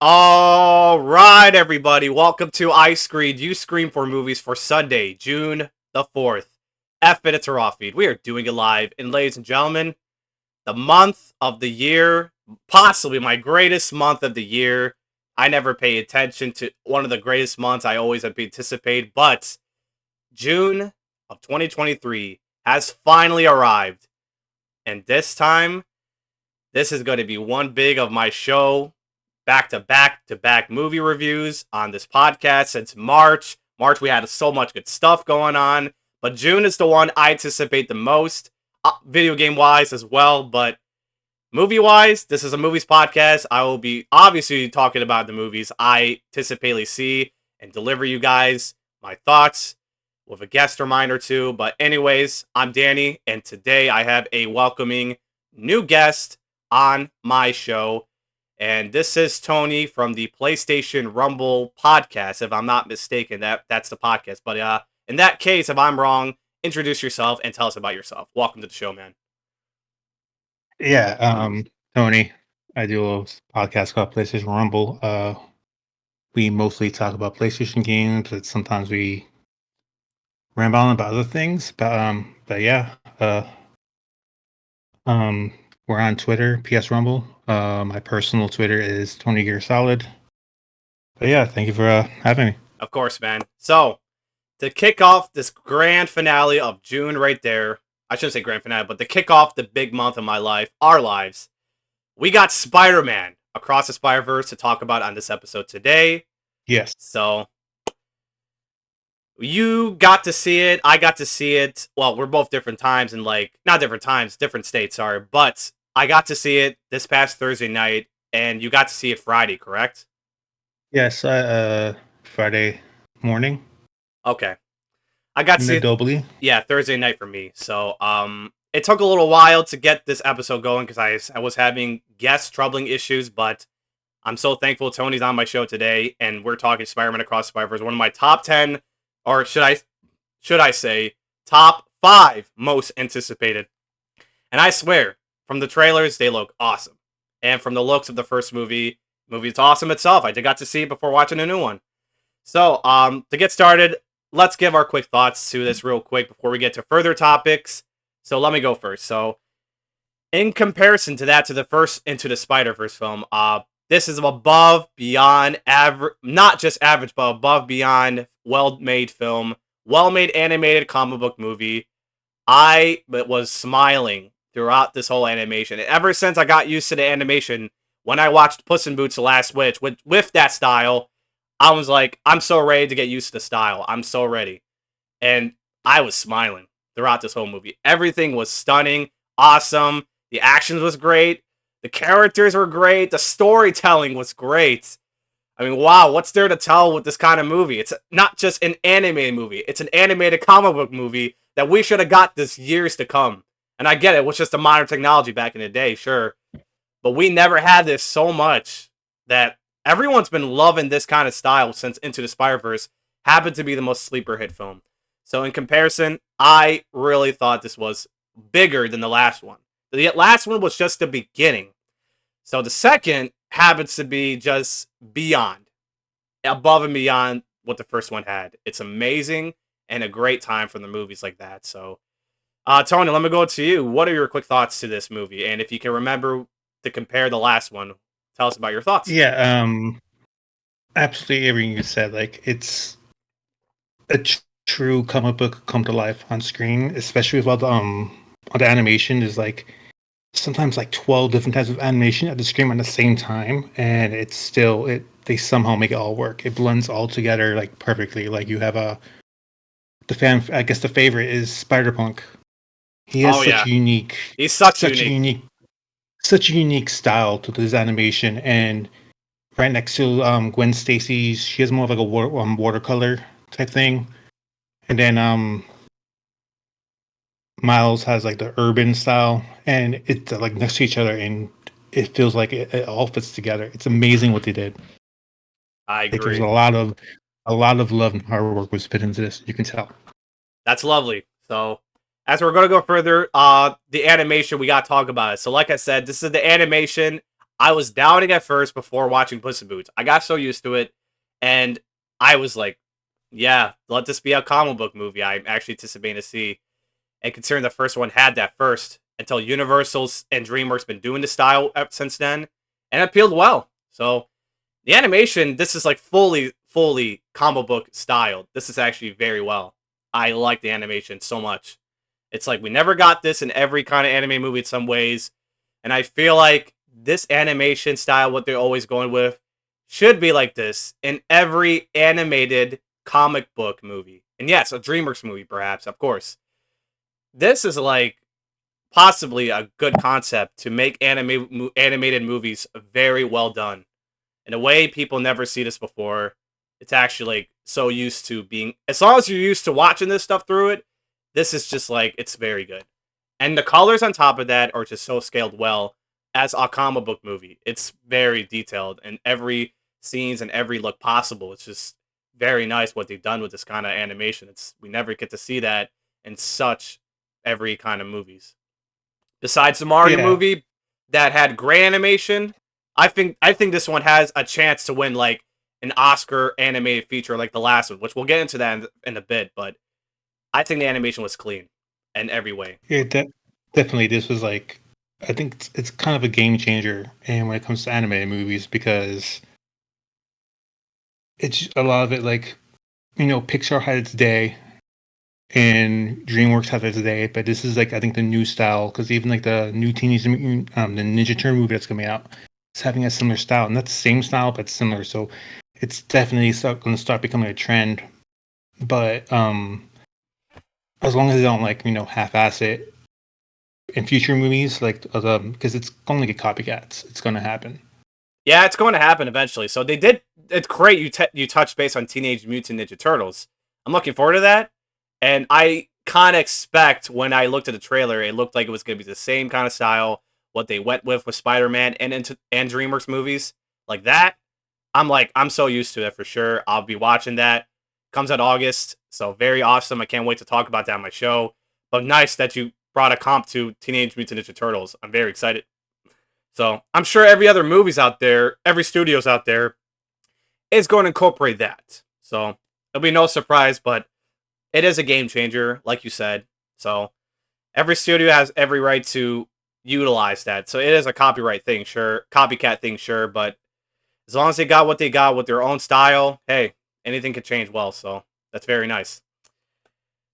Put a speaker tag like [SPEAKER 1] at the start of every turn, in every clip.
[SPEAKER 1] All right, everybody. Welcome to I Screamed, You Scream for Movies for Sunday, June the 4th. F minutes are off feed. We are doing it live. And ladies and gentlemen, the month of the year, possibly my greatest month of the year. I never pay attention to one of the greatest months I always anticipate, but June of 2023 has finally arrived. And this time, this is going to be one big of my show back to back movie reviews on this podcast since March. March, we had so much good stuff going on, but June is the one I anticipate the most, video game wise as well. But movie wise, this is a movies podcast. I will be obviously talking about the movies I anticipately see and deliver you guys my thoughts with a guest reminder too. But, anyways, I'm Danny, and today I have a welcoming new guest on my show. And this is Tony from the PlayStation Rumble podcast. If I'm not mistaken, that's the podcast. But in that case, if I'm wrong, introduce yourself and tell us about yourself. Welcome to the show, man.
[SPEAKER 2] Yeah, Tony. I do a podcast called PlayStation Rumble. We mostly talk about PlayStation games, but sometimes we ramble on about other things. But yeah, um, we're on Twitter, PS Rumble. My personal Twitter is Tony Gear Solid. But yeah, thank you for having me.
[SPEAKER 1] Of course, man. So, to kick off this grand finale of June right there, I shouldn't say grand finale, but to kick off the big month of my life, our lives, we got Spider-Man Across the Spider-Verse to talk about on this episode today.
[SPEAKER 2] Yes.
[SPEAKER 1] So, you got to see it. I got to see it. Well, we're both different times and not different times, different states, sorry. But I got to see it this past Thursday night, and you got to see it Friday, correct?
[SPEAKER 2] Yes. Friday morning
[SPEAKER 1] Okay. I got to
[SPEAKER 2] in
[SPEAKER 1] see
[SPEAKER 2] the
[SPEAKER 1] it,
[SPEAKER 2] Dolby.
[SPEAKER 1] yeah, Thursday night for me. So, it took a little while to get this episode going because I was having guest troubling issues, but I'm so thankful Tony's on my show today, and we're talking Spider-Man Across the Spider-Verse, one of my top 10, or should I say, top 5 most anticipated. And I swear, from the trailers, they look awesome. And from the looks of the first movie is awesome itself. I got to see it before watching a new one. So, to get started, let's give our quick thoughts to this real quick before we get to further topics. So let me go first. So, in comparison to that, to the first Into the Spider-Verse film, this is above, beyond average, not just average, but above, beyond well-made film, well-made animated comic book movie. I was smiling throughout this whole animation. And ever since I got used to the animation, when I watched Puss in Boots: The Last Witch with that style, I was like, I'm so ready to get used to the style. I'm so ready. And I was smiling throughout this whole movie. Everything was stunning, awesome. The action was great. The characters were great. The storytelling was great. I mean, wow, what's there to tell with this kind of movie? It's not just an animated movie. It's an animated comic book movie that we should have got this years to come. And I get it, it was just a modern technology back in the day, sure. But we never had this so much that everyone's been loving this kind of style since Into the Spider-Verse happened to be the most sleeper hit film. So in comparison, I really thought this was bigger than the last one. The last one was just the beginning. So the second happens to be just beyond, above and beyond what the first one had. It's amazing and a great time for the movies like that. So, Tony, let me go to you. What are your quick thoughts to this movie? And if you can remember to compare the last one, tell us about your thoughts.
[SPEAKER 2] Yeah. Absolutely everything you said. Like it's a true comic book come to life on screen, especially with all the animation is like sometimes like 12 different types of animation at the screen at the same time, and it's still it they somehow make it all work. It blends all together like perfectly. Like you have I guess the favorite is Spider Punk. He has
[SPEAKER 1] Oh yeah, he's such
[SPEAKER 2] such a
[SPEAKER 1] unique.
[SPEAKER 2] unique such a unique style to this animation. And right next to Gwen Stacy, she has more of like a watercolor type thing. And then Miles has like the urban style, and it's like next to each other, and it feels like it all fits together. It's amazing what they did.
[SPEAKER 1] I
[SPEAKER 2] Like there's
[SPEAKER 1] agree.
[SPEAKER 2] a lot of love and hard work was put into this. You can tell.
[SPEAKER 1] That's lovely. So, as we're gonna go further, the animation we gotta talk about it. So, like I said, this is the animation. I was doubting at first before watching Puss in Boots. I got so used to it, and I was like, "Yeah, let this be a comic book movie." I'm actually anticipating to see, and considering the first one had that first, until Universal's and DreamWorks been doing the style since then, and it appealed well. So the animation, this is like fully comic book styled. This is actually very well. I like the animation so much. It's like we never got this in every kind of anime movie in some ways. And I feel like this animation style, what they're always going with, should be like this in every animated comic book movie. And yes, a DreamWorks movie, perhaps, of course. This is like possibly a good concept to make animated movies very well done in a way people never see this before. It's actually like so used to being, as long as you're used to watching this stuff through it, this is just like it's very good. And the colors on top of that are just so scaled well as a comic book movie. It's very detailed and every scenes and every look possible. It's just very nice what they've done with this kind of animation. It's we never get to see that in such every kind of movies. Besides the Mario
[SPEAKER 2] Yeah,
[SPEAKER 1] movie that had great animation, I think this one has a chance to win like an Oscar animated feature like the last one, which we'll get into that in a bit. But I think the animation was clean in every way.
[SPEAKER 2] yeah, definitely. This was like, I think it's kind of a game changer, and when it comes to animated movies, because it's a lot of it like, Pixar had its day, and DreamWorks had its day, but this is like I think the new style, because even like the new Teenage Mutant, the Ninja Turtle movie that's coming out, it's having a similar style, and not the same style, but similar. So it's definitely going to start becoming a trend. But as long as they don't like half-ass it in future movies, like because it's going to get copycats, it's going to happen.
[SPEAKER 1] Yeah, it's going to happen eventually. So they did. It's great you touched base on Teenage Mutant Ninja Turtles. I'm looking forward to that, and I kind of expect when I looked at the trailer, it looked like it was going to be the same kind of style what they went with Spider-Man and DreamWorks movies like that. I'm like I'm so used to it for sure. I'll be watching that. Comes out August, so very awesome. I can't wait to talk about that on my show. But nice that you brought a comp to Teenage Mutant Ninja Turtles. I'm very excited. So I'm sure every other movies out there, every studio's out there is going to incorporate that. So it'll be no surprise, but it is a game changer, like you said. So every studio has every right to utilize that. So it is a copyright thing, sure, copycat thing, sure, but as long as they got what they got with their own style, hey, anything could change well. So that's very nice.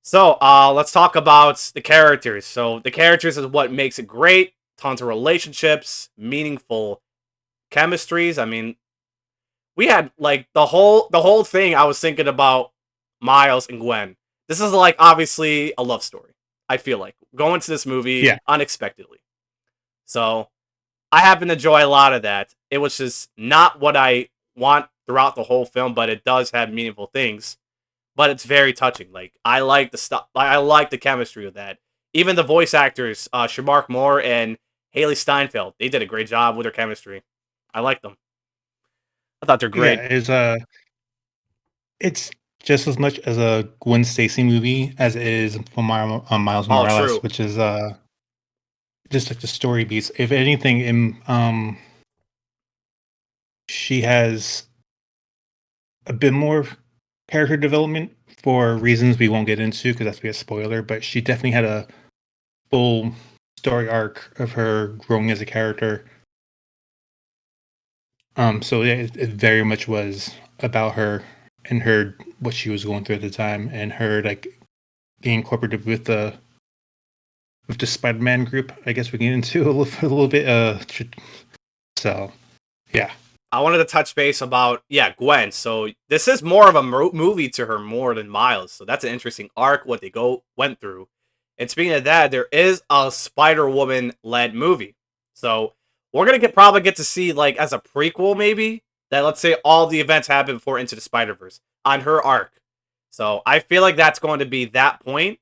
[SPEAKER 1] So let's talk about the characters. So the characters is what makes it great. Tons of relationships, meaningful chemistries. I mean, we had like the whole thing. I was thinking about Miles and Gwen. This is like obviously a love story. I feel like going to this movie
[SPEAKER 2] Yeah,
[SPEAKER 1] unexpectedly. So I happen to enjoy a lot of that. It was just not what I want throughout the whole film, but it does have meaningful things. But it's very touching. Like I like the stuff. I like the chemistry of that. Even the voice actors, Shamark Moore and Haley Steinfeld, they did a great job with their chemistry. I like them. I thought they're
[SPEAKER 2] yeah.
[SPEAKER 1] great.
[SPEAKER 2] It's just as much as a Gwen Stacy movie as it is for Miles
[SPEAKER 1] All
[SPEAKER 2] Morales,
[SPEAKER 1] true.
[SPEAKER 2] which is just like the story beats. If anything, she has a bit more character development for reasons we won't get into because that's be a spoiler. But she definitely had a full story arc of her growing as a character. So yeah, it very much was about her and her what she was going through at the time, and her like being incorporated with the Spider-Man group. I guess we get into a little bit. So yeah,
[SPEAKER 1] I wanted to touch base about Gwen. So this is more of a movie to her more than Miles. So that's an interesting arc what they went through. And speaking of that, there is a Spider Woman led movie. So we're gonna probably get to see like as a prequel maybe that let's say all the events happen before Into the Spider Verse on her arc. So I feel like that's going to be that point,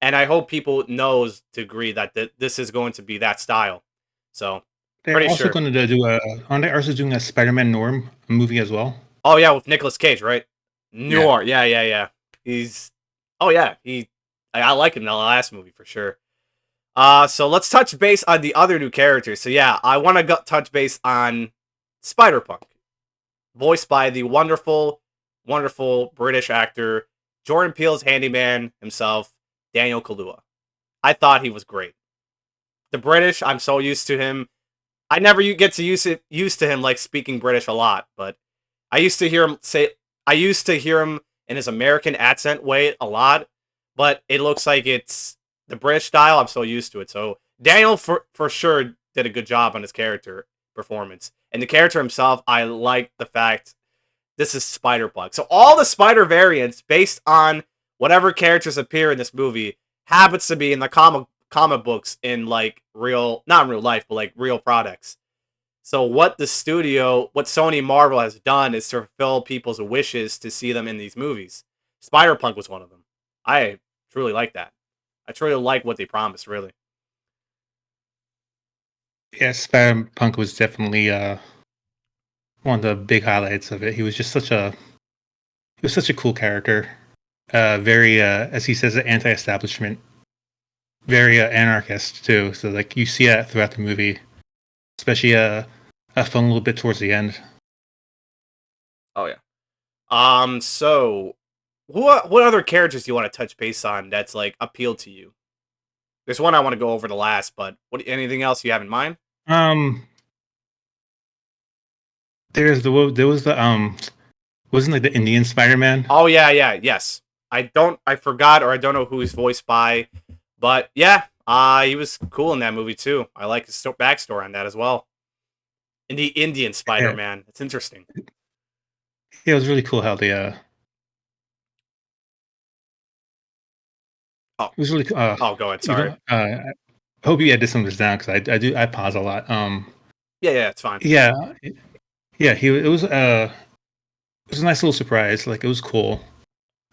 [SPEAKER 1] and I hope people knows to agree that this is going to be that style. So
[SPEAKER 2] they're
[SPEAKER 1] pretty
[SPEAKER 2] also
[SPEAKER 1] sure.
[SPEAKER 2] going to do a. Aren't they also doing a Spider-Man Norm movie as well?
[SPEAKER 1] Oh yeah, with Nicolas Cage, right?
[SPEAKER 2] Yeah.
[SPEAKER 1] Noir. Yeah. He's. Oh yeah, he. I like him in the last movie for sure. So let's touch base on the other new characters. So yeah, I want to touch base on Spider-Punk, voiced by the wonderful, wonderful British actor Jordan Peele's handyman himself, Daniel Kaluuya. I thought he was great. The British, I'm so used to him. I never get to used to him like speaking British a lot, but I used to hear him say I used to hear him in his American accent way a lot, but it looks like it's the British style. I'm so used to it. So Daniel for sure did a good job on his character performance. And the character himself, I like the fact this is Spider-Punk. So all the spider variants based on whatever characters appear in this movie happens to be in the comic books in like real not in real life, but like real products. So what what Sony Marvel has done is to fulfill people's wishes to see them in these movies. Spider-Punk was one of them. I truly like that. I truly like what they promised, really.
[SPEAKER 2] Yeah, Spider Punk was definitely one of the big highlights of it. He was such a cool character. Very as he says, an anti-establishment, very anarchist too. So like you see that throughout the movie, especially a fun little bit towards the end.
[SPEAKER 1] Oh yeah. So what other characters do you want to touch base on that's like appealed to you? There's one I want to go over the last, but anything else you have in mind?
[SPEAKER 2] Um, there was the wasn't like the Indian Spider-Man.
[SPEAKER 1] Oh yeah, yeah, yes. I forgot or I don't know who he's voiced by, but yeah, he was cool in that movie too. I like his backstory on that as well. In the Indian
[SPEAKER 2] Yeah,
[SPEAKER 1] Spider-Man, it's interesting.
[SPEAKER 2] yeah, it was really cool how they
[SPEAKER 1] Oh,
[SPEAKER 2] it was really
[SPEAKER 1] oh, go ahead.
[SPEAKER 2] you
[SPEAKER 1] Sorry.
[SPEAKER 2] know I hope you edit some of this down because I pause a lot.
[SPEAKER 1] Yeah, yeah, it's fine.
[SPEAKER 2] Yeah, yeah, it was a nice little surprise. Like it was cool.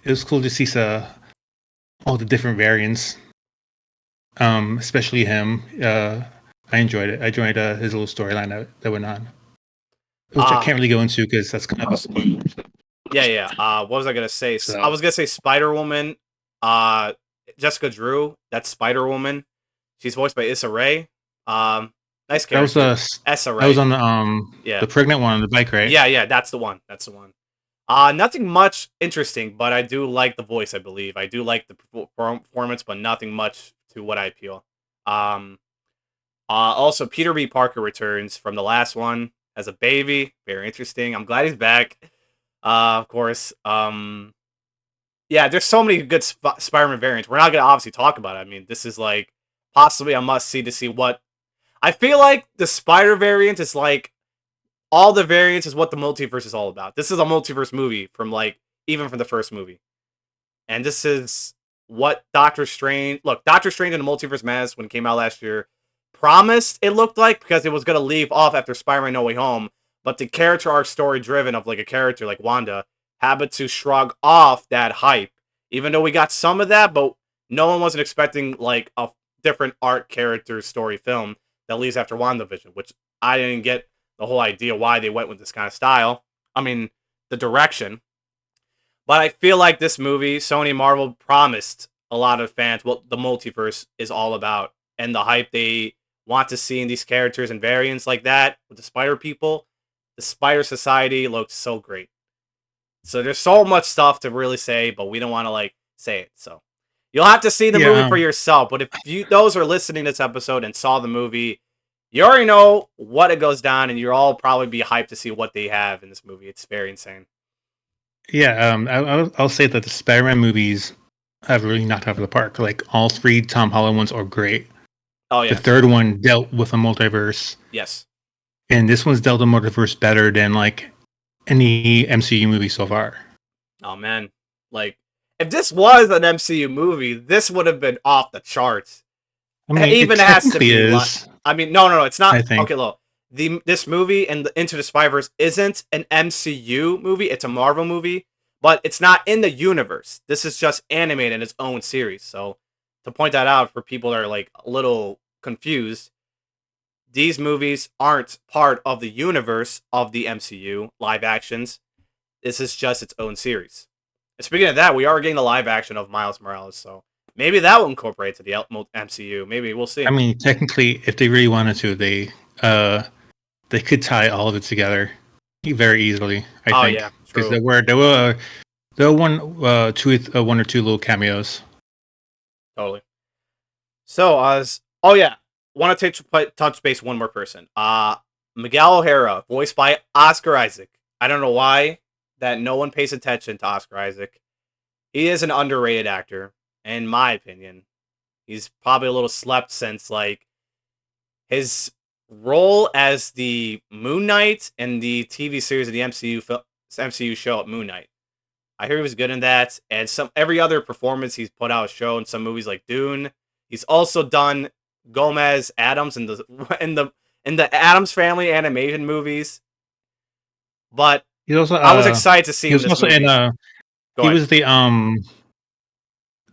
[SPEAKER 2] It was cool to see all the different variants. Especially him. I enjoyed it. I enjoyed his little storyline that went on, which I
[SPEAKER 1] Uh
[SPEAKER 2] can't really go into because that's kind of a spoiler.
[SPEAKER 1] yeah, yeah. What was I gonna say? I
[SPEAKER 2] So
[SPEAKER 1] was gonna say Spider Woman. Uh, Jessica Drew. That's Spider Woman. She's voiced by Issa Rae. Nice
[SPEAKER 2] that was
[SPEAKER 1] character. Issa
[SPEAKER 2] that was
[SPEAKER 1] Rae.
[SPEAKER 2] on
[SPEAKER 1] Yeah,
[SPEAKER 2] the pregnant one on the bike, right?
[SPEAKER 1] yeah, yeah. That's the one. That's the one. Nothing much interesting, but I do like the voice. I believe I do like the performance, but nothing much to what I appeal. Um, Also Peter B. Parker returns from the last one as a baby. Very interesting. I'm glad he's back. Of course. Yeah, there's so many good Spider-Man variants. We're not gonna obviously talk about it. I mean, this is like possibly a must see to see what I feel like the Spider variant is like all the variants is what the multiverse is all about. This is a multiverse movie from like even from the first movie. And this is what Doctor Strange Doctor Strange and the Multiverse Madness when it came out last year promised it looked like because it was gonna leave off after Spider-Man No Way Home, but the character arc story driven of like a character like Wanda happened to shrug off that hype. Even though we got some of that, but no one wasn't expecting like a different art character story film that leaves after WandaVision, which I didn't get the whole idea why they went with this kind of style. I mean, the direction. But I feel like this movie, Sony and Marvel promised a lot of fans what the multiverse is all about and the hype they want to see in these characters and variants like that with the Spider People. The Spider Society looks so great. So there's so much stuff to really say, but we don't want to like say it. So you'll have to see the movie
[SPEAKER 2] Yeah,
[SPEAKER 1] for yourself. But if you those are listening to this episode and saw the movie, you already know what it goes down, and you'll all probably be hyped to see what they have in this movie. It's very insane.
[SPEAKER 2] yeah. I'll say that the Spider-Man movies have really knocked out of the park. Like all three Tom Holland ones are great.
[SPEAKER 1] Oh
[SPEAKER 2] The
[SPEAKER 1] yes,
[SPEAKER 2] third one dealt with a multiverse,
[SPEAKER 1] yes.
[SPEAKER 2] and this one's dealt a multiverse better than like any MCU movie so far.
[SPEAKER 1] Oh man, like if this was an MCU movie, this would have been off the charts.
[SPEAKER 2] I
[SPEAKER 1] It
[SPEAKER 2] mean, it
[SPEAKER 1] even has to
[SPEAKER 2] technically
[SPEAKER 1] be.
[SPEAKER 2] is.
[SPEAKER 1] I mean, no, no, no. It's not.
[SPEAKER 2] I think.
[SPEAKER 1] Okay, look. This movie and the Into the Spider-Verse isn't an MCU movie. It's a Marvel movie, but it's not in the universe. This is just animated in its own series. So to point that out for people that are like a little confused, these movies aren't part of the universe of the MCU live actions. This is just its own series. And speaking of that, we are getting the live action of Miles Morales, so maybe that will incorporate to the MCU. Maybe we'll see.
[SPEAKER 2] I mean, technically, if they really wanted to, they could tie all of it together very easily. I
[SPEAKER 1] Oh
[SPEAKER 2] think
[SPEAKER 1] yeah,
[SPEAKER 2] because
[SPEAKER 1] true,
[SPEAKER 2] there were one or two little cameos.
[SPEAKER 1] totally. So, oh yeah, want to touch base one more person. Miguel O'Hara, voiced by Oscar Isaac. I don't know why that no one pays attention to Oscar Isaac. He is an underrated actor, in my opinion. He's probably a little slept since like his role as the Moon Knight in the TV series of the MCU show Moon Knight. I hear he was good in that, and some every other performance he's put out a show in some movies like Dune. He's also done Gomez Adams in the in the in the Adams Family animation movies. But
[SPEAKER 2] He's also
[SPEAKER 1] I was excited to see
[SPEAKER 2] he
[SPEAKER 1] him in
[SPEAKER 2] was
[SPEAKER 1] this
[SPEAKER 2] also in
[SPEAKER 1] movie. Go
[SPEAKER 2] he
[SPEAKER 1] ahead.
[SPEAKER 2] was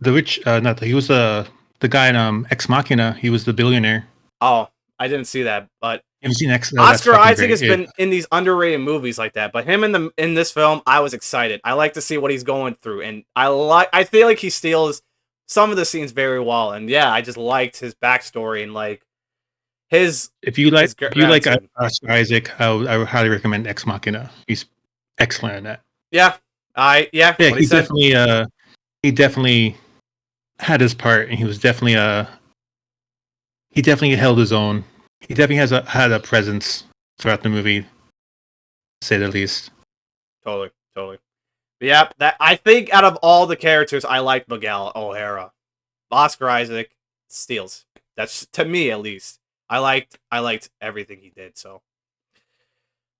[SPEAKER 2] the rich not the, he was the guy in Ex Machina. He was the billionaire.
[SPEAKER 1] Oh, I didn't see that, but
[SPEAKER 2] Have you seen X? Oh, that's
[SPEAKER 1] Oscar
[SPEAKER 2] fucking
[SPEAKER 1] Isaac
[SPEAKER 2] great.
[SPEAKER 1] has been in these underrated movies like that, but him in this film, I was excited. I like to see what he's going through, and I feel like he steals some of the scenes very well. And yeah, I just liked his backstory and like his
[SPEAKER 2] If you like
[SPEAKER 1] gratitude.
[SPEAKER 2] Oscar Isaac, I would highly recommend Ex Machina. He's excellent in that.
[SPEAKER 1] Yeah,
[SPEAKER 2] Yeah,
[SPEAKER 1] what he said.
[SPEAKER 2] he definitely had his part, and he definitely held his own. He definitely had a presence throughout the movie, to say the least.
[SPEAKER 1] Totally, totally. But yeah, that I think out of all the characters, I like Miguel O'Hara. Oscar Isaac steals. That's to me at least. I liked everything he did. So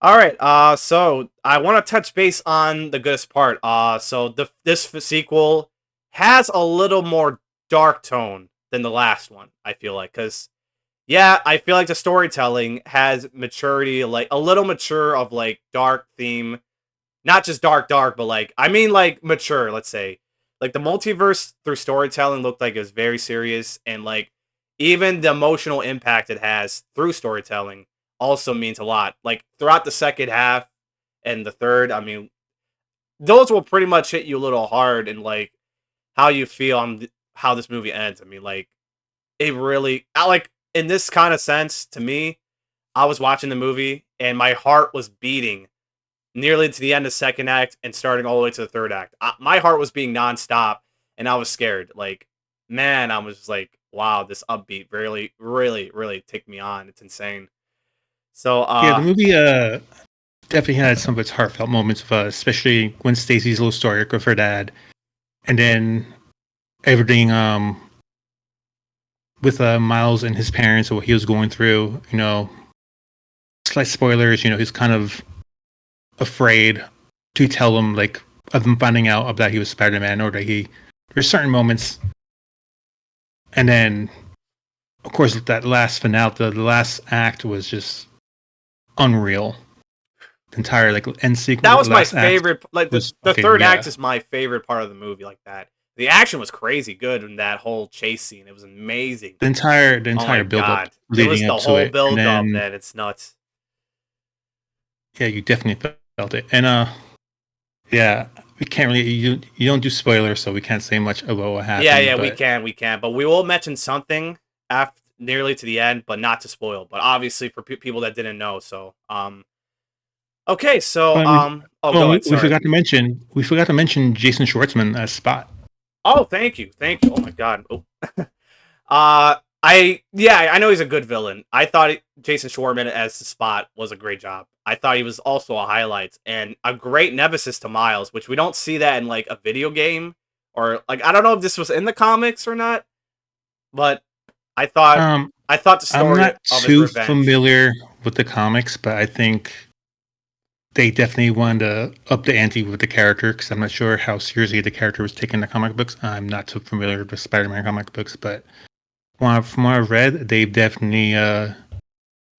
[SPEAKER 1] all right. So I want to touch base on the goodest part. So this sequel has a little more dark tone than the last one. I feel like because yeah, I feel like the storytelling has maturity, like a little mature of like dark theme, not just dark, but like I mean like mature. Let's say like the multiverse through storytelling looked like it was very serious, and like even the emotional impact it has through storytelling also means a lot. Like throughout the second half and the third, I mean, those will pretty much hit you a little hard and like how you feel on how this movie ends. I mean, like it really, I like in this kind of sense to me. I was watching the movie and my heart was beating nearly to the end of the second act and starting all the way to the third act. My heart was being nonstop, and I was scared. Like, man, I was just like, wow, this upbeat really ticked me on. It's insane. So,
[SPEAKER 2] Yeah, the movie definitely had some of its heartfelt moments, especially when Stacy's little story arc with her dad, and then everything with Miles and his parents and what he was going through. You know, slight spoilers. You know, he's kind of afraid to tell him like of him finding out that he was Spider-Man, or that he. There's certain moments, and then of course that last finale, the last act was just unreal. The entire like end sequence,
[SPEAKER 1] that
[SPEAKER 2] the
[SPEAKER 1] was my
[SPEAKER 2] last act
[SPEAKER 1] favorite. Like
[SPEAKER 2] was
[SPEAKER 1] the
[SPEAKER 2] fucking
[SPEAKER 1] third act
[SPEAKER 2] yeah.
[SPEAKER 1] is my favorite part of the movie. Like that, the action was crazy good in that whole chase scene. It was amazing.
[SPEAKER 2] The
[SPEAKER 1] Oh my
[SPEAKER 2] entire build up
[SPEAKER 1] god, it was
[SPEAKER 2] leading up
[SPEAKER 1] the
[SPEAKER 2] to
[SPEAKER 1] whole
[SPEAKER 2] it, and
[SPEAKER 1] build up,
[SPEAKER 2] then
[SPEAKER 1] man. It's nuts.
[SPEAKER 2] yeah, you definitely felt it. And yeah, we can't really you don't do spoilers, so we can't say much about what happened.
[SPEAKER 1] Yeah,
[SPEAKER 2] But
[SPEAKER 1] we can, but we will mention something after nearly to the end, but not to spoil. But obviously for people that didn't know, so okay, so oh,
[SPEAKER 2] oh,
[SPEAKER 1] go ahead. Sorry.
[SPEAKER 2] we forgot to mention Jason Schwartzman as Spot.
[SPEAKER 1] Oh, thank you. Oh my god. Oh. I know he's a good villain. I thought Jason Schwartzman as the Spot was a great job. I thought he was also a highlight and a great nemesis to Miles, which we don't see that in like a video game or like I don't know if this was in the comics or not, but I thought
[SPEAKER 2] Um,
[SPEAKER 1] I thought the
[SPEAKER 2] I'm
[SPEAKER 1] story
[SPEAKER 2] not
[SPEAKER 1] of his
[SPEAKER 2] too
[SPEAKER 1] revenge.
[SPEAKER 2] familiar with the comics, but I think they definitely wanted to up the ante with the character, because I'm not sure how seriously the character was taken in the comic books. I'm not too familiar with Spider-Man comic books, but from what I've read, they've definitely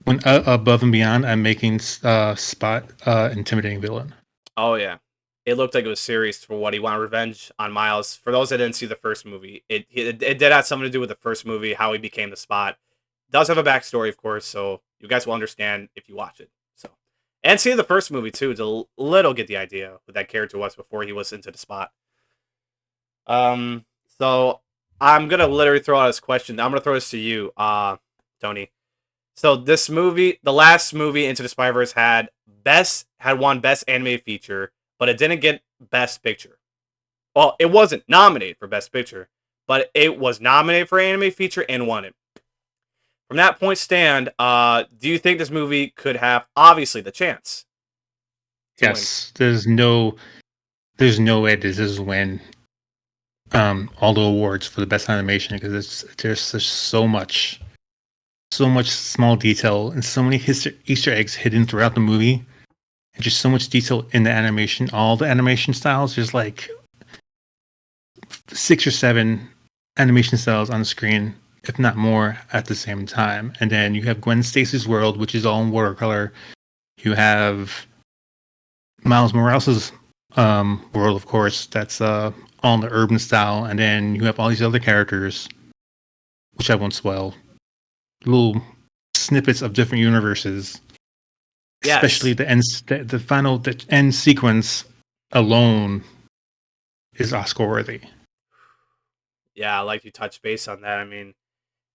[SPEAKER 2] went above and beyond at making Spot intimidating villain.
[SPEAKER 1] Oh yeah, it looked like it was serious for what he wanted revenge on Miles. For those that didn't see the first movie, it did have something to do with the first movie, how he became the Spot. Does have a backstory, of course, so you guys will understand if you watch it. So, and see the first movie too to little get the idea what that character was before he was into the Spot. Um, so I'm gonna literally throw out this question. I'm gonna throw this to you, Tony. So this movie, the last movie, Into the Spider-Verse, had won best animated feature, but it didn't get best picture. Well, it wasn't nominated for best picture, but it was nominated for animated feature and won it. From that point stand, do you think this movie could have obviously the chance to win?
[SPEAKER 2] Yes, there's no way this is win all the awards for the best animation because there's just so much small detail and so many Easter eggs hidden throughout the movie, and just so much detail in the animation. All the animation styles, there's like 6 or 7 animation styles on the screen, if not more, at the same time. And then you have Gwen Stacy's world, which is all in watercolor. You have Miles Morales' world, of course, that's all in the urban style. And then you have all these other characters, which I won't spoil, little snippets of different universes. Especially
[SPEAKER 1] Yes.
[SPEAKER 2] the end sequence alone is Oscar worthy.
[SPEAKER 1] Yeah, I like you touch base on that. I mean,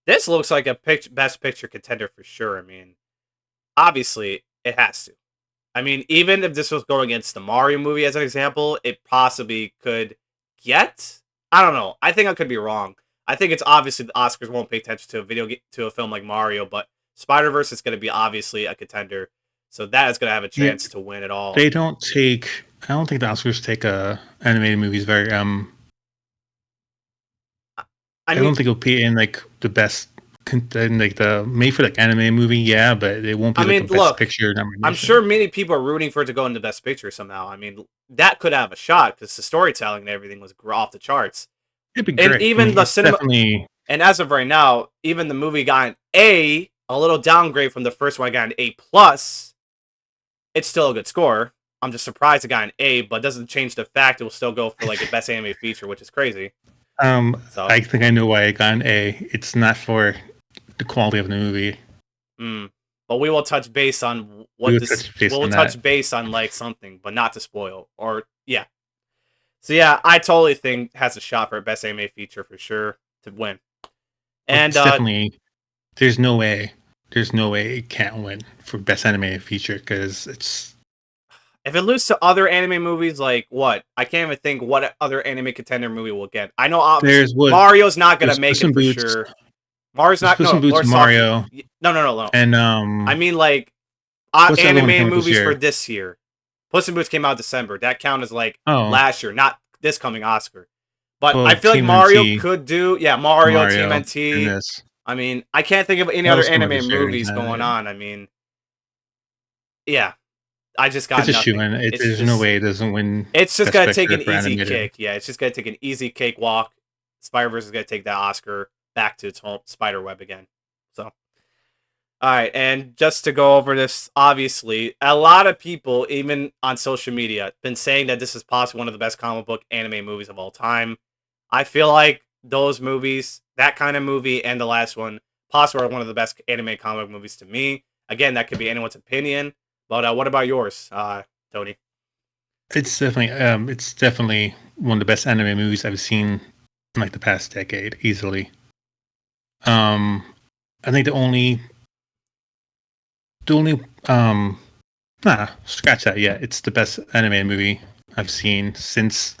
[SPEAKER 1] this looks like a best picture contender for sure. I mean, obviously, it has to. I mean, even if this was going against the Mario movie as an example, it possibly could get. I don't know. I think I could be wrong. I think it's obviously the Oscars won't pay attention to to a film like Mario, but Spider Verse is going to be obviously a contender, so that is going to have a
[SPEAKER 2] Yeah,
[SPEAKER 1] chance to win it all.
[SPEAKER 2] they don't take. I don't think the Oscars take animated movies very.
[SPEAKER 1] I
[SPEAKER 2] I
[SPEAKER 1] mean,
[SPEAKER 2] don't think it'll be in like the best, in like the made for like anime movie. Yeah, but it won't be like a best
[SPEAKER 1] look,
[SPEAKER 2] picture
[SPEAKER 1] I'm
[SPEAKER 2] nomination.
[SPEAKER 1] sure many people are rooting for it to go into Best Picture somehow. I mean, that could have a shot because the storytelling and everything was off the charts,
[SPEAKER 2] It'd be
[SPEAKER 1] and
[SPEAKER 2] great. I
[SPEAKER 1] even
[SPEAKER 2] mean,
[SPEAKER 1] the
[SPEAKER 2] it's
[SPEAKER 1] cinema.
[SPEAKER 2] definitely.
[SPEAKER 1] And as of right now, even the movie got an a little downgrade from the first one. It got an A plus. It's still a good score. I'm just surprised it got an A, but doesn't change the fact it will still go for like a best animated feature, which is crazy. So,
[SPEAKER 2] I think I know why it got an A. It's not for the quality of the movie.
[SPEAKER 1] mm. But we will touch base on
[SPEAKER 2] We
[SPEAKER 1] what
[SPEAKER 2] would
[SPEAKER 1] this.
[SPEAKER 2] touch base
[SPEAKER 1] We'll
[SPEAKER 2] on that.
[SPEAKER 1] touch base on like something, but not to spoil. Or yeah. So yeah, I totally think has a shot for best animated feature for sure to win.
[SPEAKER 2] Oh,
[SPEAKER 1] And
[SPEAKER 2] it's definitely. There's no way. There's no way it can't win for best animated feature because it's.
[SPEAKER 1] if it loses to other anime movies, like what? I can't even think what other anime contender movie will get. I know obviously
[SPEAKER 2] There's what
[SPEAKER 1] Mario's not gonna
[SPEAKER 2] there's
[SPEAKER 1] make
[SPEAKER 2] Puss
[SPEAKER 1] it
[SPEAKER 2] in
[SPEAKER 1] for
[SPEAKER 2] Boots.
[SPEAKER 1] sure. Mario's
[SPEAKER 2] There's
[SPEAKER 1] not.
[SPEAKER 2] Puss in
[SPEAKER 1] No,
[SPEAKER 2] Boots,
[SPEAKER 1] Lord Stalker.
[SPEAKER 2] Mario,
[SPEAKER 1] No.
[SPEAKER 2] and
[SPEAKER 1] I mean like
[SPEAKER 2] what's the other one that came
[SPEAKER 1] animated
[SPEAKER 2] out this
[SPEAKER 1] movies for
[SPEAKER 2] year?
[SPEAKER 1] this year. Puss in Boots came out December. That count as like
[SPEAKER 2] Oh,
[SPEAKER 1] last year, not this coming Oscar. But I
[SPEAKER 2] well,
[SPEAKER 1] feel like
[SPEAKER 2] Team
[SPEAKER 1] Mario
[SPEAKER 2] NT,
[SPEAKER 1] could do. Yeah, Mario,
[SPEAKER 2] Mario, and
[SPEAKER 1] TMNT.
[SPEAKER 2] this.
[SPEAKER 1] I mean, I can't think of any
[SPEAKER 2] What
[SPEAKER 1] other
[SPEAKER 2] else came out
[SPEAKER 1] anime
[SPEAKER 2] this year? Is
[SPEAKER 1] movies going
[SPEAKER 2] that
[SPEAKER 1] on. I mean, yeah, I just
[SPEAKER 2] it's
[SPEAKER 1] got
[SPEAKER 2] a shoe
[SPEAKER 1] nothing.
[SPEAKER 2] in.
[SPEAKER 1] It's
[SPEAKER 2] There's no
[SPEAKER 1] just
[SPEAKER 2] way it doesn't win
[SPEAKER 1] It's just
[SPEAKER 2] Best
[SPEAKER 1] gonna take
[SPEAKER 2] Picture
[SPEAKER 1] an
[SPEAKER 2] for
[SPEAKER 1] easy
[SPEAKER 2] animated.
[SPEAKER 1] kick. Yeah, it's just gonna take an easy cake walk. Spider Verse is gonna take that Oscar back to its home spider web again. So, all right, and just to go over this, obviously, a lot of people, even on social media, been saying that this is possibly one of the best comic book anime movies of all time. I feel like those movies, that kind of movie, and the last one, possibly are one of the best anime comic movies to me. Again, that could be anyone's opinion, but what about yours, Tony?
[SPEAKER 2] It's definitely one of the best anime movies I've seen in like the past decade, easily. Um, I think the only scratch that. Yeah, it's the best animated movie I've seen since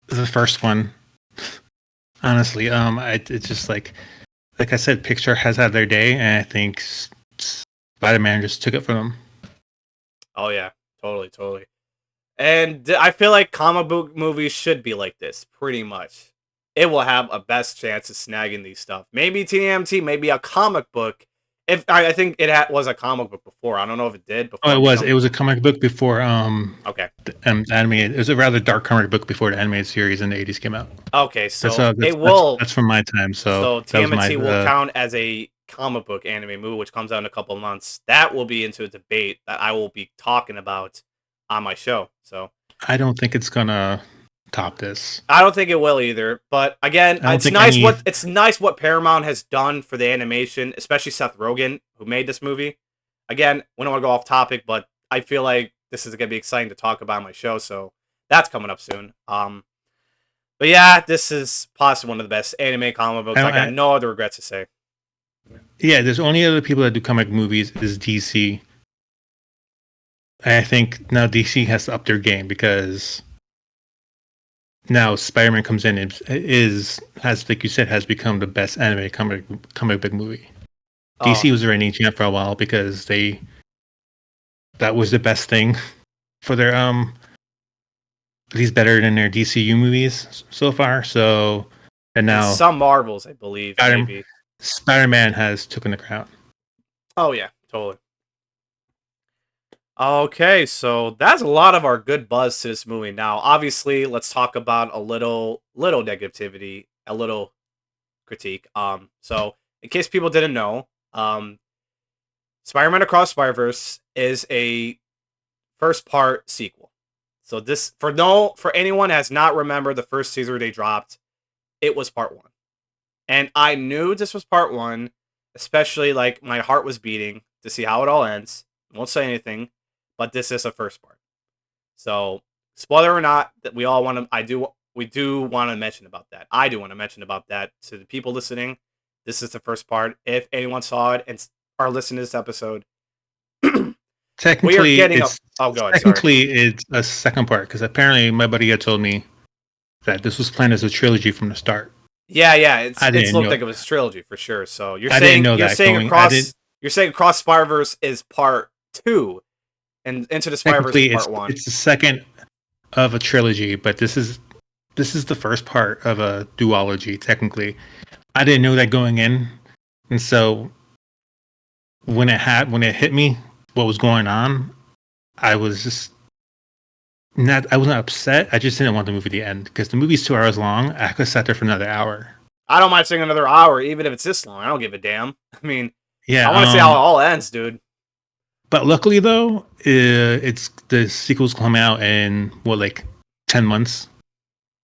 [SPEAKER 2] the first one. Honestly, it's just like I said, Pixar has had their day, and I think Spider-Man just took it from them.
[SPEAKER 1] Oh yeah, totally. And I feel like comic book movies should be like this, pretty much. It will have a best chance of snagging these stuff. Maybe TMT, maybe a comic book. If I think it was a comic book before. I don't know if it did
[SPEAKER 2] Oh,
[SPEAKER 1] before it
[SPEAKER 2] it
[SPEAKER 1] become
[SPEAKER 2] was a comic book before
[SPEAKER 1] okay.
[SPEAKER 2] animated. It was a rather dark comic book before the animated series in the 80s came out.
[SPEAKER 1] Okay, so it
[SPEAKER 2] That's
[SPEAKER 1] will.
[SPEAKER 2] from my time. So
[SPEAKER 1] So
[SPEAKER 2] that was my
[SPEAKER 1] TMT will count as a comic book anime movie, which comes out in a couple of months. That will be into a debate that I will be talking about on my show. So
[SPEAKER 2] I don't think it's gonna top this.
[SPEAKER 1] I don't think it will either. But again,
[SPEAKER 2] I don't think any.
[SPEAKER 1] it's nice what Paramount has done for the animation, especially Seth Rogen, who made this movie. Again, we don't want to go off topic, but I feel like this is gonna be exciting to talk about on my show, so that's coming up soon. But yeah, this is possibly one of the best anime comic books. I got
[SPEAKER 2] I,
[SPEAKER 1] no other regrets to say.
[SPEAKER 2] yeah, there's only other people that do comic movies is DC. I think now DC has to up their game because now Spider-Man comes in and is has like you said has become the best anime comic book movie.
[SPEAKER 1] Oh,
[SPEAKER 2] DC was the reigning champ for a while because they that was the best thing for their at least better than their DCU movies so far. So and
[SPEAKER 1] and
[SPEAKER 2] now
[SPEAKER 1] some Marvels, I believe,
[SPEAKER 2] Spider
[SPEAKER 1] maybe.
[SPEAKER 2] Spider-Man has taken the crown.
[SPEAKER 1] Oh yeah, totally. Okay, so that's a lot of our good buzz to this movie. Now, obviously, let's talk about a little negativity, a little critique. So in case people didn't know, Spider-Man Across Spider-Verse is a first part sequel. So this for anyone that has not remembered the first teaser they dropped, it was part one. And I knew this was part one, especially like my heart was beating to see how it all ends. Won't say anything, but this is a first part. So, spoiler or not, that we all want to, we do want to mention about that. I do want to mention about that to the people listening. This is the first part. If anyone saw it and are listening to this episode, we are
[SPEAKER 2] Technically,
[SPEAKER 1] getting a.
[SPEAKER 2] it's
[SPEAKER 1] Oh, God, sorry.
[SPEAKER 2] technically it's a second part because apparently my buddy had told me that this was planned as a trilogy from the start.
[SPEAKER 1] Yeah, yeah,
[SPEAKER 2] I
[SPEAKER 1] it's
[SPEAKER 2] didn't
[SPEAKER 1] looked
[SPEAKER 2] know.
[SPEAKER 1] like it was a trilogy for sure. So
[SPEAKER 2] I didn't know that going. I didn't.
[SPEAKER 1] you're saying across Spider Verse is part two, and Into the Spider Verse is
[SPEAKER 2] Technically,
[SPEAKER 1] part one.
[SPEAKER 2] it's the second of a trilogy, but this is the first part of a duology. Technically, I didn't know that going in, and so when it hit me what was going on, I was just not. I wasn't upset. I just didn't want the movie to end because the movie's 2 hours long. I could have sat there for another hour.
[SPEAKER 1] I don't mind seeing another hour, even if it's this long. I don't give a damn. I mean,
[SPEAKER 2] Yeah.
[SPEAKER 1] I want to see how it all ends, dude.
[SPEAKER 2] But luckily though, it's the sequels come out in what like 10 months.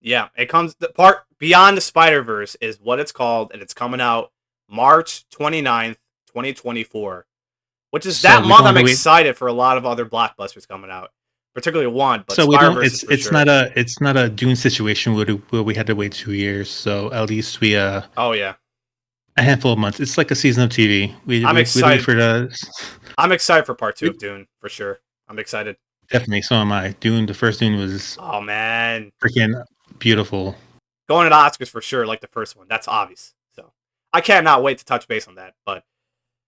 [SPEAKER 1] Yeah, it comes the part Beyond the Spider Verse is what it's called, and it's coming out March 29th, 2024. Which is
[SPEAKER 2] So
[SPEAKER 1] that
[SPEAKER 2] we
[SPEAKER 1] month
[SPEAKER 2] don't have
[SPEAKER 1] I'm
[SPEAKER 2] to wait.
[SPEAKER 1] excited for a lot of other blockbusters coming out. Particularly one, but
[SPEAKER 2] So we
[SPEAKER 1] Spider
[SPEAKER 2] don't.
[SPEAKER 1] Verse is for
[SPEAKER 2] It's
[SPEAKER 1] sure.
[SPEAKER 2] not a Dune situation where we had to wait 2 years. So at least we
[SPEAKER 1] Oh yeah.
[SPEAKER 2] a handful of months. It's like a season of TV.
[SPEAKER 1] I'm
[SPEAKER 2] We wait
[SPEAKER 1] excited.
[SPEAKER 2] for the
[SPEAKER 1] I'm excited for part two of Dune, for sure. I'm excited.
[SPEAKER 2] definitely. So am I. Dune. The first Dune was
[SPEAKER 1] Oh man.
[SPEAKER 2] freaking beautiful.
[SPEAKER 1] Going to the Oscars for sure, like the first one. That's obvious. So I cannot wait to touch base on that. But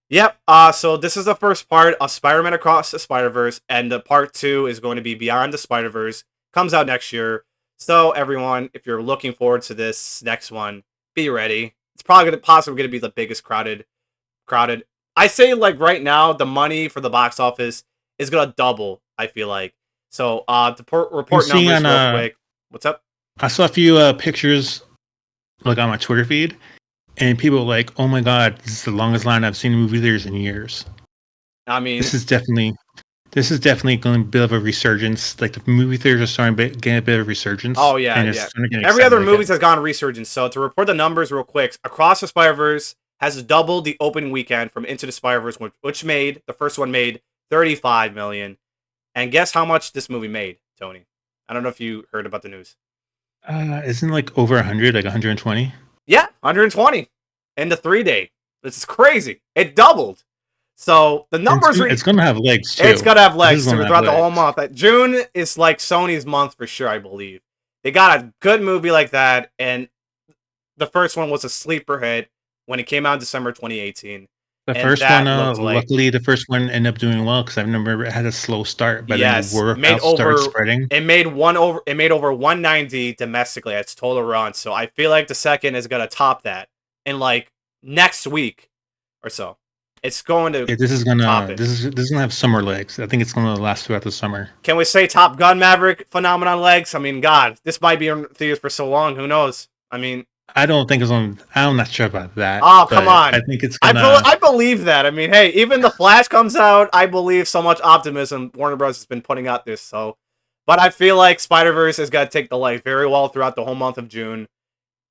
[SPEAKER 1] yep. So this is the first part of Spider-Man Across the Spider-Verse, and the part two is going to be Beyond the Spider-Verse. Comes out next year. So everyone, if you're looking forward to this next one, be ready. It's probably possibly gonna be the biggest crowded. I say like right now, the money for the box office is gonna double. I feel like. So to
[SPEAKER 2] I'm
[SPEAKER 1] report
[SPEAKER 2] seeing
[SPEAKER 1] numbers
[SPEAKER 2] on
[SPEAKER 1] real quick. What's up?
[SPEAKER 2] I saw a few pictures like on my Twitter feed, and people were like, "Oh my god, this is the longest line I've seen in movie theaters in years."
[SPEAKER 1] I mean,
[SPEAKER 2] This is definitely going to be a bit of a resurgence. Like the movie theaters are starting to get a bit of resurgence,
[SPEAKER 1] oh yeah,
[SPEAKER 2] and it's
[SPEAKER 1] yeah.
[SPEAKER 2] starting to get
[SPEAKER 1] Every
[SPEAKER 2] excited
[SPEAKER 1] other movies
[SPEAKER 2] again.
[SPEAKER 1] has gone resurgence. So to report the numbers real quick, Across the Spider Verse has doubled the opening weekend from Into the Spider Verse, which made the first one made 35 million. And guess how much this movie made, Tony? I don't know if you heard about the news.
[SPEAKER 2] Isn't like over 100, like 120?
[SPEAKER 1] Yeah, 120 in the 3 day. This is crazy. It doubled. So the
[SPEAKER 2] And
[SPEAKER 1] numbers are
[SPEAKER 2] it's going to have legs
[SPEAKER 1] it's
[SPEAKER 2] too.
[SPEAKER 1] gonna have
[SPEAKER 2] This is
[SPEAKER 1] legs
[SPEAKER 2] going to have
[SPEAKER 1] throughout the whole
[SPEAKER 2] legs.
[SPEAKER 1] month. June is like Sony's month for sure, I believe. They got a good movie like that, and the first one was a sleeper hit when it came out in December 2018,
[SPEAKER 2] The
[SPEAKER 1] and
[SPEAKER 2] first one,
[SPEAKER 1] that looked like
[SPEAKER 2] luckily, the first one ended up doing well because I remember it had a slow start, but then the
[SPEAKER 1] yes,
[SPEAKER 2] word of mouth started spreading.
[SPEAKER 1] it made over 190 domestically at its total run. So I feel like the second is gonna top that in like next week or so. It's going to
[SPEAKER 2] Yeah,
[SPEAKER 1] top it.
[SPEAKER 2] this is gonna have summer legs. I think it's gonna last throughout the summer.
[SPEAKER 1] Can we say Top Gun Maverick phenomenon legs? I mean, God, this might be in theaters for so long. Who knows? I mean,
[SPEAKER 2] I don't think it's on. I'm not sure about that,
[SPEAKER 1] oh come
[SPEAKER 2] but I
[SPEAKER 1] on.
[SPEAKER 2] think it's gonna.
[SPEAKER 1] I believe that. I mean, hey, even the Flash comes out. I believe so much optimism Warner Bros has been putting out this. So, but I feel like Spider Verse is gonna take the light very well throughout the whole month of June.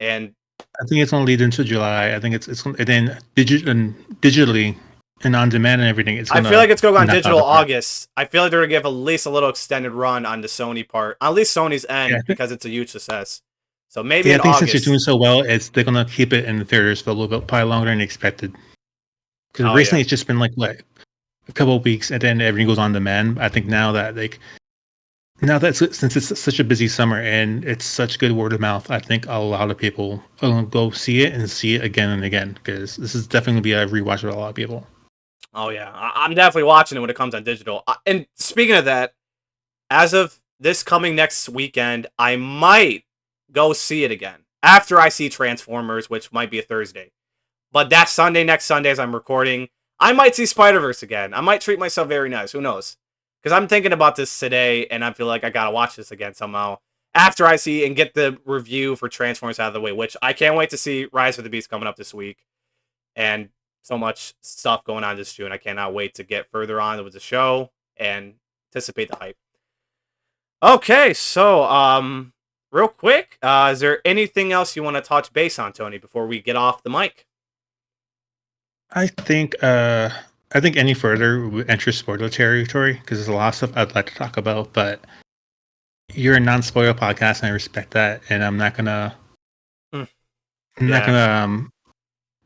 [SPEAKER 1] And
[SPEAKER 2] I think it's gonna lead into July. I think it's gonna and then digitally and on demand and everything. It's
[SPEAKER 1] I feel
[SPEAKER 2] gonna
[SPEAKER 1] like it's going on
[SPEAKER 2] knock out
[SPEAKER 1] digital
[SPEAKER 2] the park.
[SPEAKER 1] August. I feel like they're gonna give at least a little extended run on the Sony part, at least Sony's
[SPEAKER 2] Yeah,
[SPEAKER 1] end, because it's a huge success. So maybe
[SPEAKER 2] Yeah, I
[SPEAKER 1] in
[SPEAKER 2] think since you're doing
[SPEAKER 1] August.
[SPEAKER 2] so well, they're gonna keep it in the theaters for a little bit, probably longer than expected. Because
[SPEAKER 1] Oh
[SPEAKER 2] recently
[SPEAKER 1] yeah.
[SPEAKER 2] it's just been like what a couple of weeks, and then everything goes on demand. I think now that since it's such a busy summer and it's such good word of mouth, I think a lot of people will go see it and see it again and again because this is definitely gonna be a rewatch for a lot of people.
[SPEAKER 1] Oh yeah. I'm definitely watching it when it comes on digital. And speaking of that, as of this coming next weekend, I might go see it again after I see Transformers, which might be a Thursday. But that Sunday, next Sunday, as I'm recording, I might see Spider Verse again. I might treat myself very nice. Who knows? Because I'm thinking about this today, and I feel like I gotta watch this again somehow after I see and get the review for Transformers out of the way. Which I can't wait to see Rise of the Beast coming up this week, and so much stuff going on this June. I cannot wait to get further on with the show and anticipate the hype. Okay, so real quick, is there anything else you want to touch base on, Tony, before we get off the mic?
[SPEAKER 2] I think I think any further would enter spoiler territory because there's a lot of stuff I'd like to talk about, but you're a non-spoiler podcast and I respect that, and
[SPEAKER 1] Hmm,
[SPEAKER 2] I'm not
[SPEAKER 1] yeah.
[SPEAKER 2] gonna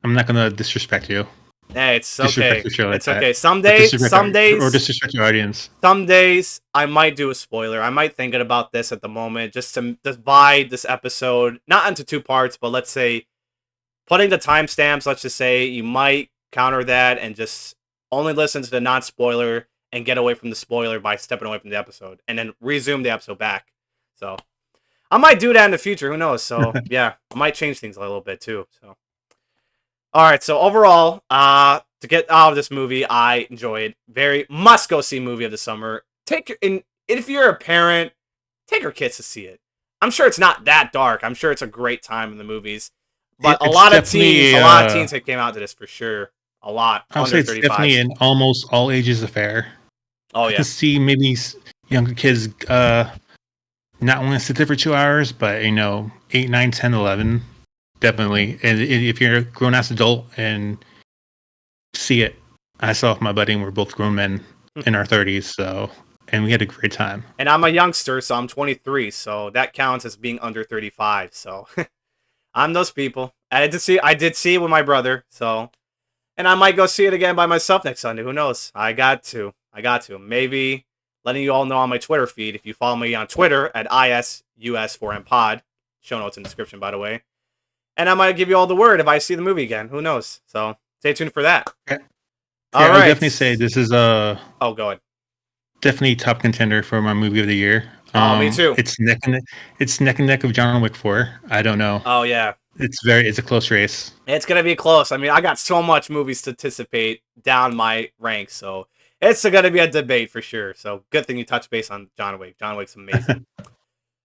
[SPEAKER 2] I'm not gonna disrespect you.
[SPEAKER 1] Hey, it's
[SPEAKER 2] Disrespect
[SPEAKER 1] okay.
[SPEAKER 2] your show like
[SPEAKER 1] It's
[SPEAKER 2] that.
[SPEAKER 1] okay.
[SPEAKER 2] Or disrespect or
[SPEAKER 1] Days,
[SPEAKER 2] disrespect your audience.
[SPEAKER 1] some days, I might do a spoiler. I might think about this at the moment, just to divide this episode not into two parts, but let's say putting the timestamps. Let's just say you might counter that and just only listen to the non-spoiler and get away from the spoiler by stepping away from the episode, and then resume the episode back. So I might do that in the future. Who knows? So yeah, I might change things a little bit too. So. All right, so overall, to get out of this movie, I enjoyed. Very must go see movie of the summer. Take your in if you're a parent, take your kids to see it. I'm sure it's not that dark. I'm sure it's a great time in the movies. But
[SPEAKER 2] It's definitely
[SPEAKER 1] a lot of teens that came out to this for sure. A lot
[SPEAKER 2] I'll say
[SPEAKER 1] under
[SPEAKER 2] it's definitely
[SPEAKER 1] 35s.
[SPEAKER 2] an almost all ages affair.
[SPEAKER 1] Oh
[SPEAKER 2] I can
[SPEAKER 1] yeah,
[SPEAKER 2] see maybe younger kids not want to sit there for 2 hours, but 8, 9, 10, 11, definitely. And if you're a grown ass adult and see it, I saw it with my buddy, and we're both grown men in our 30s, so and we had a great time.
[SPEAKER 1] and I'm a youngster, so I'm 23, so that counts as being under 35. So I'm those people. I did see it with my brother, so. And I might go see it again by myself next Sunday. Who knows? I got to. I got to. Maybe letting you all know on my Twitter feed. If you follow me on Twitter at ISUS4MPod. Show notes in the description, by the way. And I might give you all the word if I see the movie again. Who knows? So stay tuned for that.
[SPEAKER 2] Yeah,
[SPEAKER 1] All
[SPEAKER 2] yeah, I would
[SPEAKER 1] right.
[SPEAKER 2] definitely say this is a
[SPEAKER 1] Oh, go ahead.
[SPEAKER 2] definitely top contender for my movie of the year.
[SPEAKER 1] Oh, me too.
[SPEAKER 2] It's neck and neck of John Wick 4. I don't know.
[SPEAKER 1] Oh, yeah.
[SPEAKER 2] It's a close race.
[SPEAKER 1] It's going to be close. I mean, I got so much movies to anticipate down my ranks. So it's going to be a debate for sure. So good thing you touched base on John Wick. John Wick's amazing.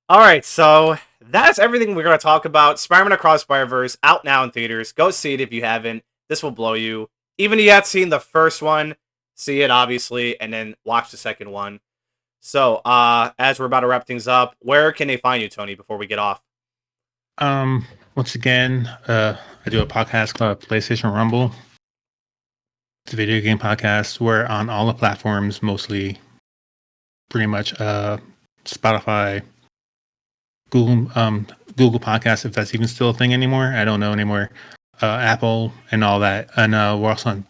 [SPEAKER 1] All right, so that's everything we're going to talk about. Spider-Man Across Spider-Verse, out now in theaters. Go see it if you haven't. This will blow you. Even if you haven't seen the first one, see it, obviously, and then watch the second one. So, as we're about to wrap things up, where can they find you, Tony, before we get off?
[SPEAKER 2] Once again, I do a podcast called PlayStation Rumble. It's a video game podcast. We're on all the platforms, mostly pretty much Spotify, Google Podcasts, if that's even still a thing anymore. I don't know anymore. Apple and all that. And we're on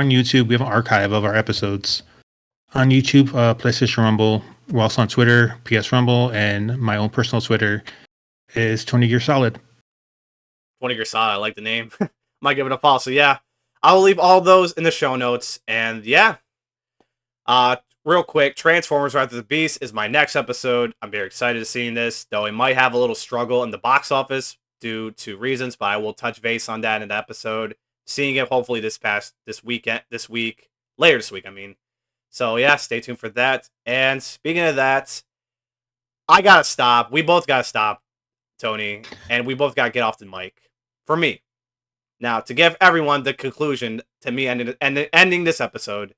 [SPEAKER 2] YouTube. We have an archive of our episodes on YouTube, PlayStation Rumble. We're also on Twitter, PS Rumble, and my own personal Twitter is 20 Gear Solid.
[SPEAKER 1] 20 Gear Solid, I like the name. Might give it a follow. So, yeah, I'll leave all those in the show notes. And, yeah, real quick, Transformers Rise of the Beast is my next episode. I'm very excited to seeing this, though it might have a little struggle in the box office due to reasons, but I will touch base on that in the episode. Seeing it hopefully this week, later this week, I mean. So yeah, stay tuned for that. And speaking of that, I gotta stop. We both gotta stop, Tony, and we both gotta get off the mic. For me. Now, to give everyone the conclusion to me ending this episode,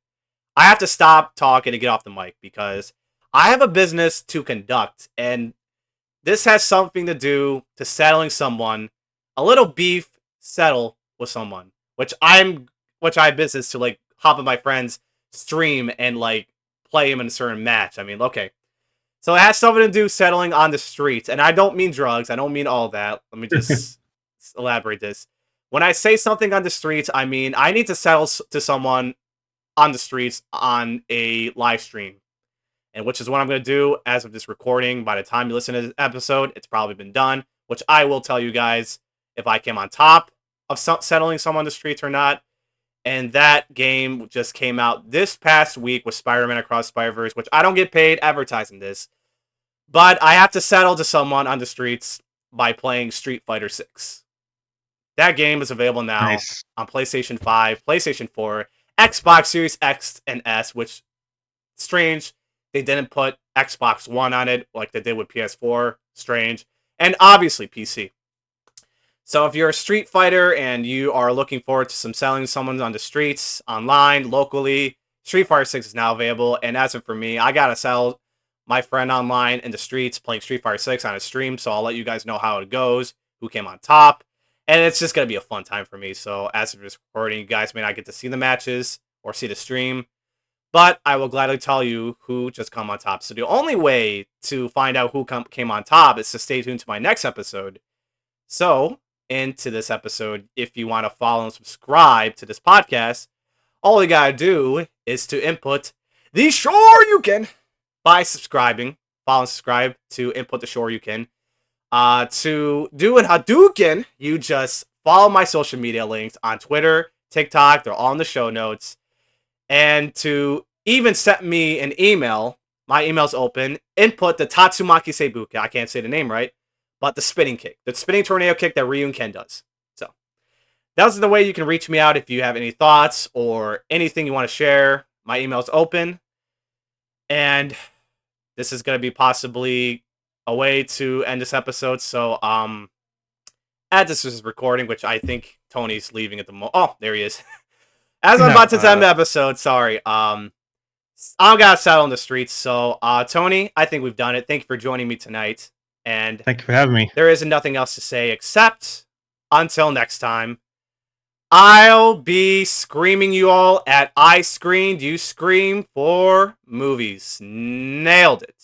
[SPEAKER 1] I have to stop talking to get off the mic because I have a business to conduct, and this has something to do to settling someone, a little beef, settle with someone, which I have business to like hop on my friend's stream and like play him in a certain match. I mean, okay, So it has something to do settling on the streets, and I don't mean drugs. I don't mean all that. Let me just elaborate this. When I say something on the streets, I mean I need to settle to someone on the streets on a live stream, and which is what I'm going to do as of this recording. By the time you listen to this episode, it's probably been done, which I will tell you guys if I came on top of settling someone on the streets or not. And that game just came out this past week with Spider-Man Across Spider-Verse, which I don't get paid advertising this, but I have to settle to someone on the streets by playing Street Fighter 6. That game is available now
[SPEAKER 2] Nice.
[SPEAKER 1] on PlayStation 5, PlayStation 4, Xbox Series X and S, which strange they didn't put Xbox One on it like they did with PS4. Strange. And obviously PC. So if you're a Street Fighter and you are looking forward to some selling someone on the streets, online, locally, Street Fighter 6 is now available. And as of for me, I gotta sell my friend online in the streets playing Street Fighter 6 on a stream. So I'll let you guys know how it goes, who came on top. And it's just gonna be a fun time for me. So as of this recording, you guys may not get to see the matches or see the stream, but I will gladly tell you who just come on top. So the only way to find out who came on top is to stay tuned to my next episode. So into this episode, if you want to follow and subscribe to this podcast, all you gotta do is to input the Sure You Can by subscribing. Follow and subscribe to input the Sure You Can. To do an Hadouken, you just follow my social media links on Twitter, TikTok. They're all in the show notes. And to even send me an email, my email's open. Input the Tatsumaki Seibuka. I can't say the name right, but the spinning kick, the spinning tornado kick that Ryun Ken does. So that's the way you can reach me out if you have any thoughts or anything you want to share. My email's open, and this is going to be possibly a way to end this episode. So as this is recording, which I think Tony's leaving at the moment. Oh, there he is. As I'm
[SPEAKER 2] No,
[SPEAKER 1] about to end the episode, sorry. I'm gonna settle on the streets. So, Tony, I think we've done it. Thank you for joining me tonight. And
[SPEAKER 2] thank you for having me.
[SPEAKER 1] there is nothing else to say except until next time, I'll be screaming you all at I Screened, You Scream for movies. Nailed it.